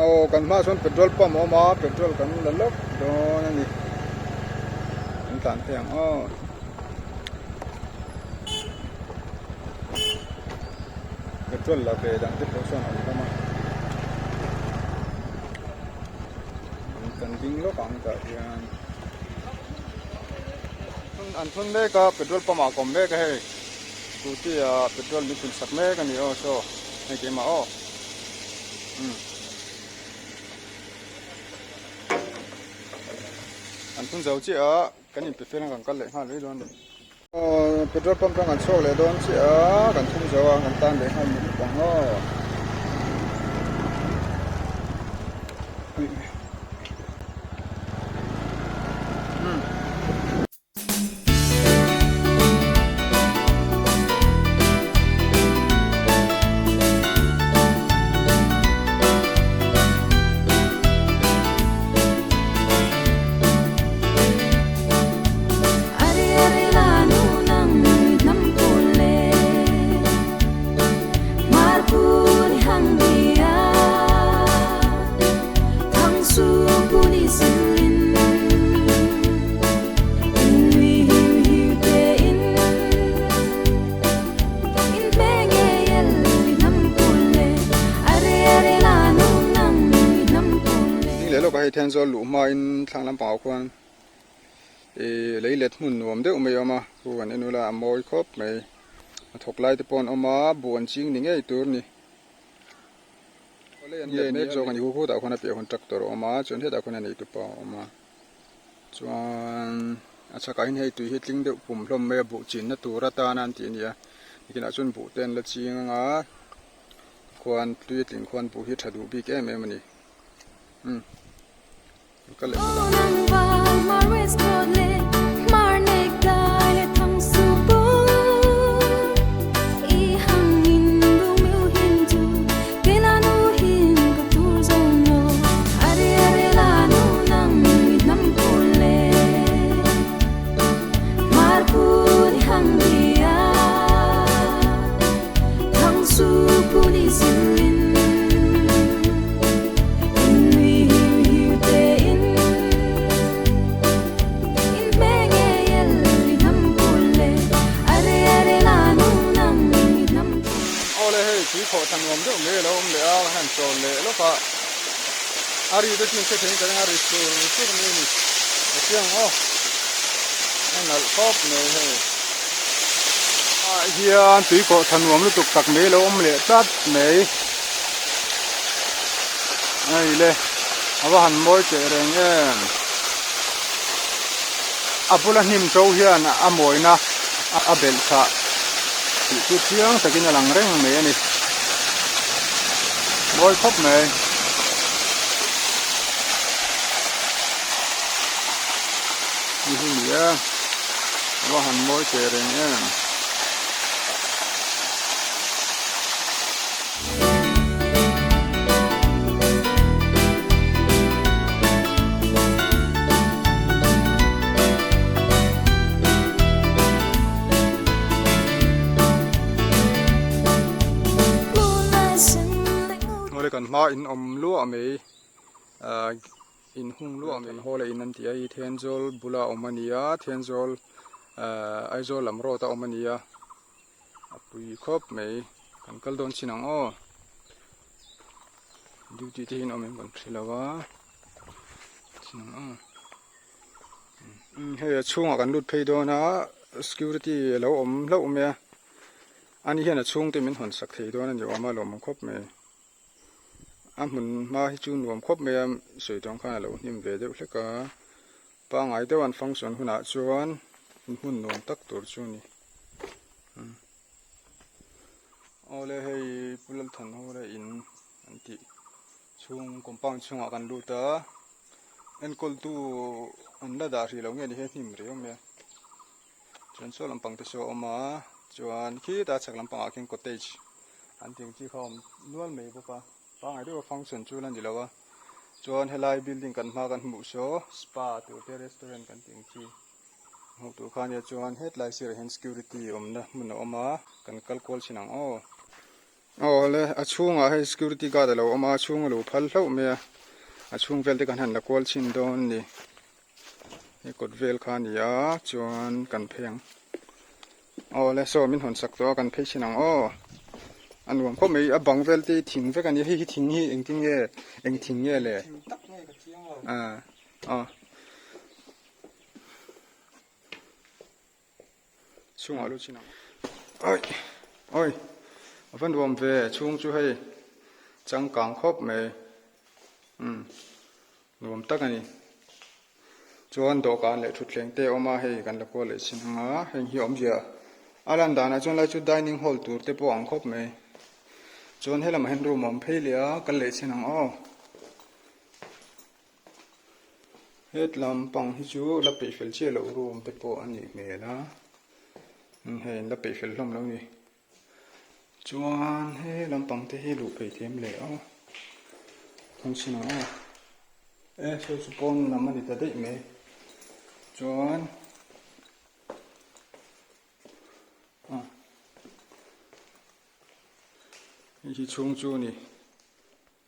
ô cần mà xuân petrol pump mà petrol cần là lốc đó nè anh tàn thèm ô petrol là về đang tiếp tục xuân ở đâu mà cần dính lốc bằng cả thì anh thuần đấy cả petrol pump mà còn đấy cái hay cụ thì petrol mình xin sạc mấy cái này ô so này cái mà ô anh thuần giàu chị cái này phải làm cái lệ hoa lấy luôn đấy petrol pump trong anh số lấy luôn chị cái thuần giàu anh tan để hai mình bằng ô Aizawl luma in thlang lampang khuan leilet hmun nuam deuh mai ama huan enula mawi khawp mai thok lai te pon ama buan ching ni ngei tur ni ye nek zawng ani hu da khona pe hon tractor ama chon he da khona nei tu pa ama chuan acha ka in hei tui hi tling deuh pum hlom me bu chin na tura ta nan ti nia ikina chun bu ten la chinga khuan tui tling khuan bu hi thadu bi ke me mani cái lệ ari đó chính sẽ thấy cái ari số này nè, tiếng anh là top này hay, hiện tùy có thành phẩm nó tục tắc mấy lâu lệ tát mấy, này lệ, abo hàn môi chế rồi nghe, abo là niềm sâu hiện môi na, bel sa, chút tiếng sẽ cái lằng reng mấy này, môi top mấy. Như thế này và hành môi chè này nhé. Ngồi cần ma in lúa mấy in hung lúa mình hồ lại in thì ai Aizawl bula omania Aizawl Aizawl làm ro ta omania apui khop mấy kan kal don chinang o duty te in omen kon thilawa chinang he chunga kan lut phei do na security lo me ani hian chung te min hon sak thei do na ni ama lom khop me mun ma hi chu nuam khop me am soi tong kha lo nim ve deuh hleka pa ngai te wan function huna chuan mun nuam tak tur chu ni ole hei pulal than ho le in anti chung compound chunga kan lu ta en kol tu an la da ri lo nge ni he nim re me chuan so lampang te so oma chuan khi ta chak lampang a king cottage an ting chi khom nual me boka pa ngai do function chu lan dilawa chuan helai building kan ma kan mu so spa tu te restaurant kan ting chi ho tu khan ya chuan headline sir hen security omna mun oma kan kal kol chinang o ô le à chung à hay security guard lo ama chung lo phal hlo me à chung vel te kan han la kol chin don ni he kot vel kha ni a chuan kan pheng ô le so min hon sak to kan phei chinang ô anh nuông có mấy băng vel thì thình với cái này hi thình hi anh thình nghe lệ chung ở lúc nào ôi ôi vẫn nuông về chung chú hay chẳng càng khóc mày nuông tắc cái này chuan đồ cái lệ thụt lên tê oma hay cái là qua lệ xin hả hay hi om giờ alan đàn chuan lại chút dining hall tour tê po ang khóc mày chuan helam hen room om phelia kal le chinang o het lam pang hi chu la pe fel che lo room te po ani me la he la pe fel hlom lo ni chuan he lam pang te hi lu pe them le o thong chinang o e so supon na mani ta dei me chuan hi chung chu ni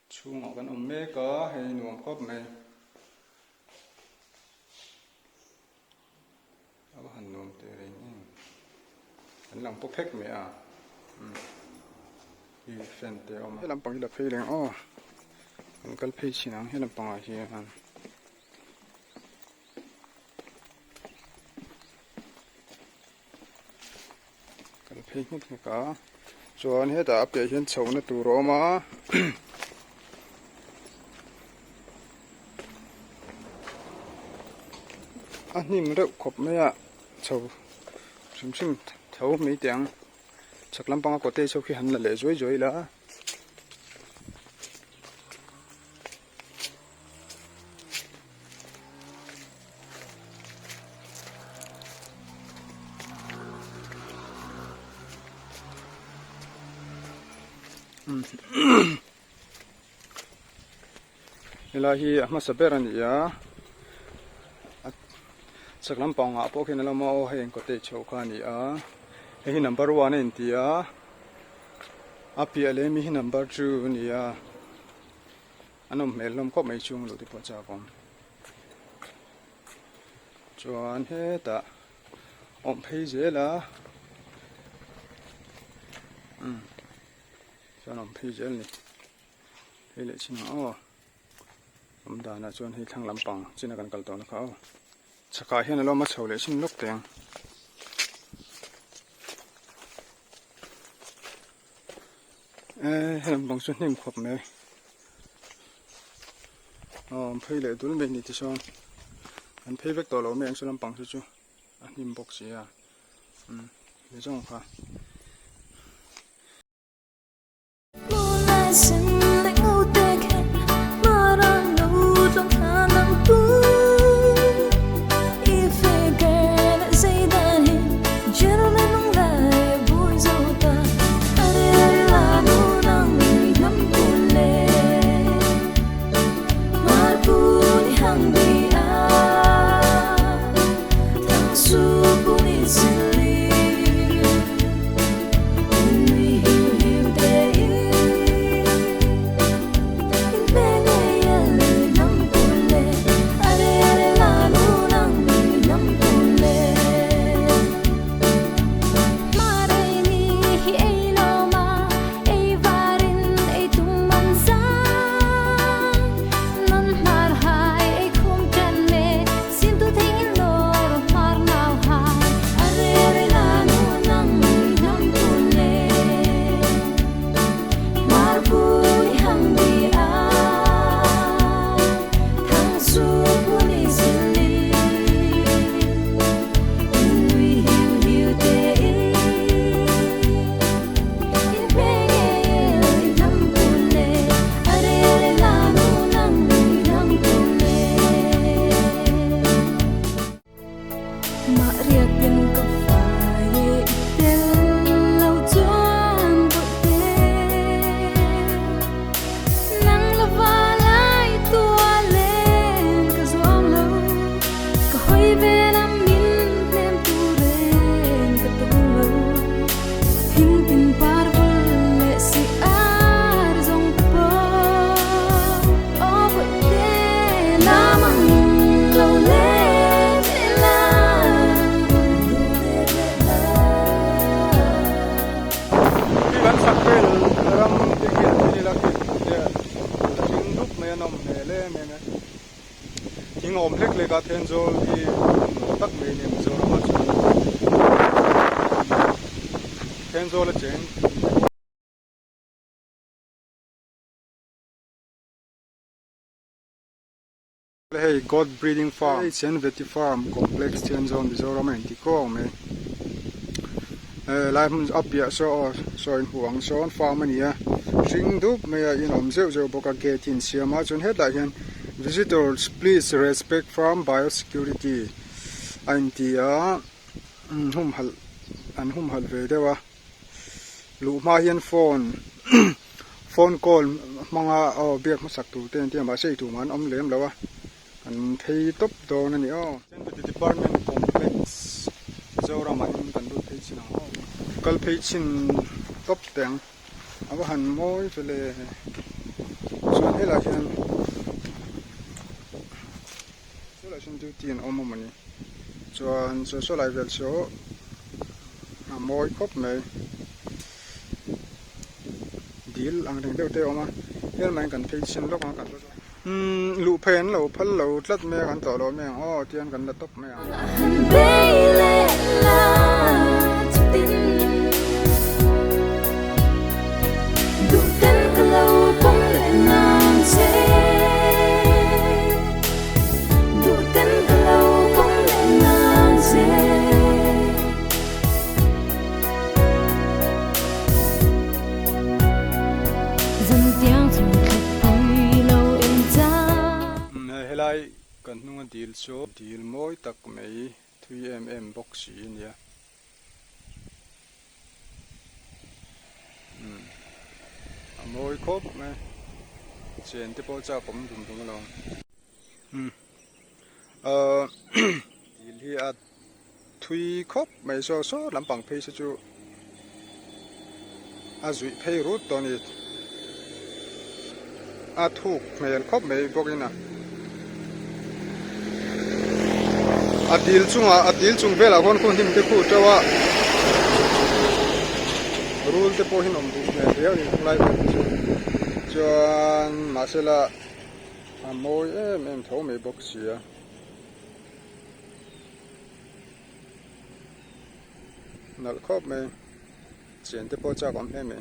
chung ở kan om me ka hay nuông khop me aba han nuông te re ni an lang po phek me a hi fen te om helam pang la phei leng o kan kal phei chinang helam pang a hi han kal phei hit me ka chuan he ta pe hian chho na tur awma a hnim reuh khop mai a chho hrim hrim tho mai tiang chak lampang a kote chho khi han la le zoi zoi la ilahi ahma saberan ya saklam panga pokhin lama o hen ko te chokha ni a hi number 1 in tia api ale mi hi number 2 ni a anom melom ko mai chung lo ti po cha kom chuan he ta om phei je la chuan om phei je ni he le chin o om da na chuan hi thlang lampang china kan kal to na kha chaka hian lo ma chhole sin lok teng helam bang chu hnim khop me phei le dul me ni ti son an phei vek to lo me ang chu lampang chu hnim bok si a le jong kha là Aizawl thì tắc mấy niệm Mizoram mà chung Aizawl là chuyện hey God breeding farm hey chen veti farm complex Aizawl Mizoram anh thì có mấy lại mình áp dụng so in huang so farm này à riêng đúc mấy in dễ bốc cái tin xem mà chun hết lại hiện visitors please respect farm biosecurity anh thì hum hal về đây wa lu ma hian phone call manga biak ma sak tu ten te ma sei tu man lem lawa an thei top do na ni the department complex Mizoram in kan du thei china kal phei chin top teng aba han moi vele so hela hian selection duty an mani chuan so lai vel so moi khop mai deal ang reng deuh te oma hel mai kan phei chin lok kan lu phen lo phal lo tlat me kan to lo me tian kan la top me helai kan hnunga deal so deal moi tak mai 3mm box si nia moi khop mai chen te po cha pom dum lo deal hi a thui khop mai so lampang phei sa chu a zui phei rut to ni a thuk mel khop mai bokina adil chung vela kon kon him te khu tawa rule te po hin du me reo ni lai chuan masela moi em tho me box ya nal khop me chen te po cha kom he me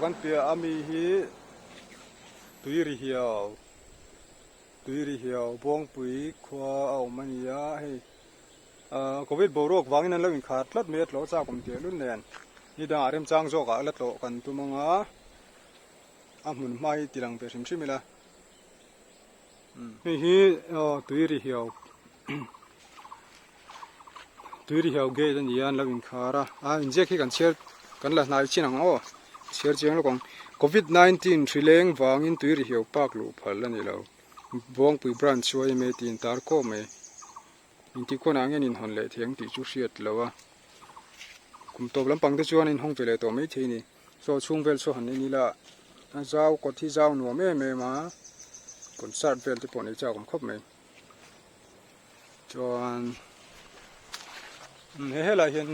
kan pia ami hi tuiri hiao bong pui khwa au mania hei covid borok wangin an lawin khat tlat met lo cha kom te lun nen ni da rem chang zo ka lat lo kan tu manga amun mai tilang pe sim simila hi tuiri hiao ge dan yan lawin khara injek hi kan cher kan la nai chinang share cheng lo kong covid-19 thrileng wangin tuiri hiao pak lu phal ani lo bong pui branch choi me tin tar ko me inti ko na ngen in hon le theng ti chu hriat lowa kum top lampang te chuan in hong vele to mai theini so chung vel so han ni la zaw ko thi zaw no me ma concert vel te pon cha kom khop me chuan hela hian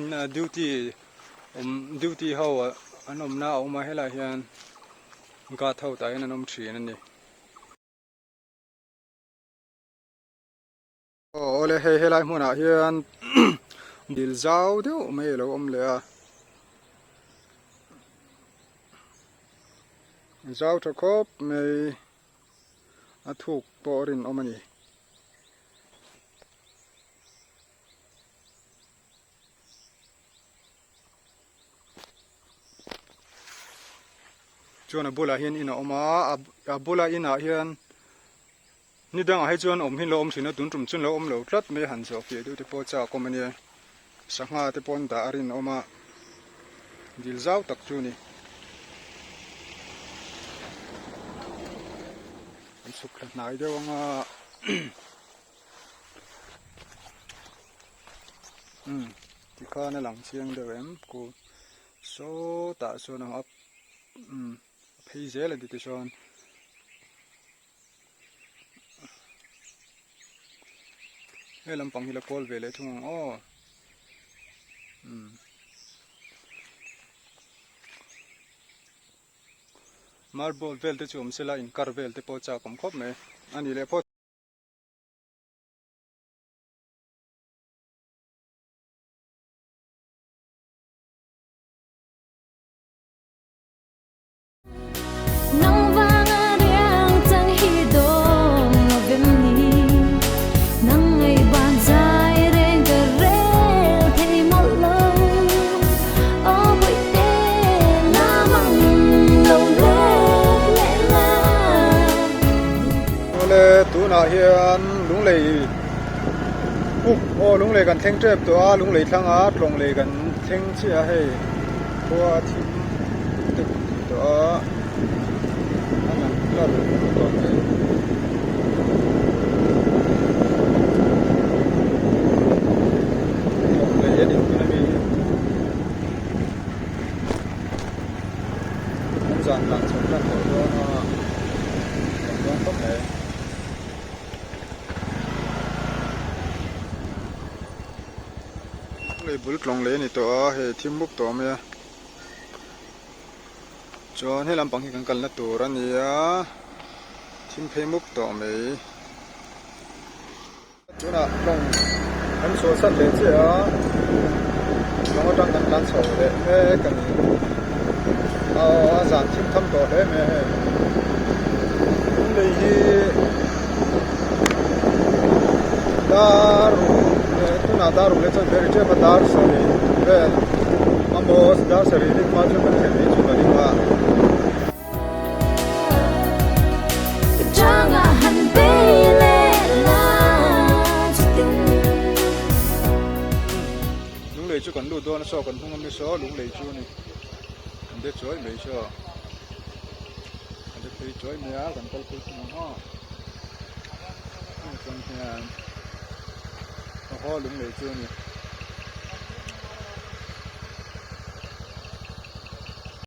duty ho anom na oma hela hian ga thau ta in anom thin ani ole helai hmuna hian dil zaw deuh mai lo le a zaw tha khop mai a thuk porin omani chuan a bula hian ina oma a bula ina hian ni dang a hai chuan hin lo thina tun tum chun lo lo tlat me han zo fi du te po cha komani sanga te pon da arin oma dil zaw tak chu ni an sukla nai dewanga ti khana lang chiang dewem ko so ta so na up phei zel ti chuan ê làm bằng hi là call về lấy thùng ô marble vel te chum sela in kar vel te po cha kom khop me ani le po tu na hian lunglei ô lunglei kan thleng trep to a lunglei thlang a tlonglei kan thleng chi a hei khua thim te to a anan klar to me tlonglei ani na mi an zan lang chon kan to na don to me lấy bul tlong lấy này to he thim buk to me cho he lam pang hi kan kal na tur ani a thim phei muk to me chuna long an so sat le che a long atang kan kan so le he kan a zan thim tham to le me he lấy hi daru na daru le chon very cheap dar sari well amos dar sari dik ma chu kan thei chu bani wa janga han be le la chitin lung le chu kan lu do na so kan thung mi so lung le chu ni kan de choi me so kan de pei choi me a kan kal ku chu ha kan hian ho lung le chu ni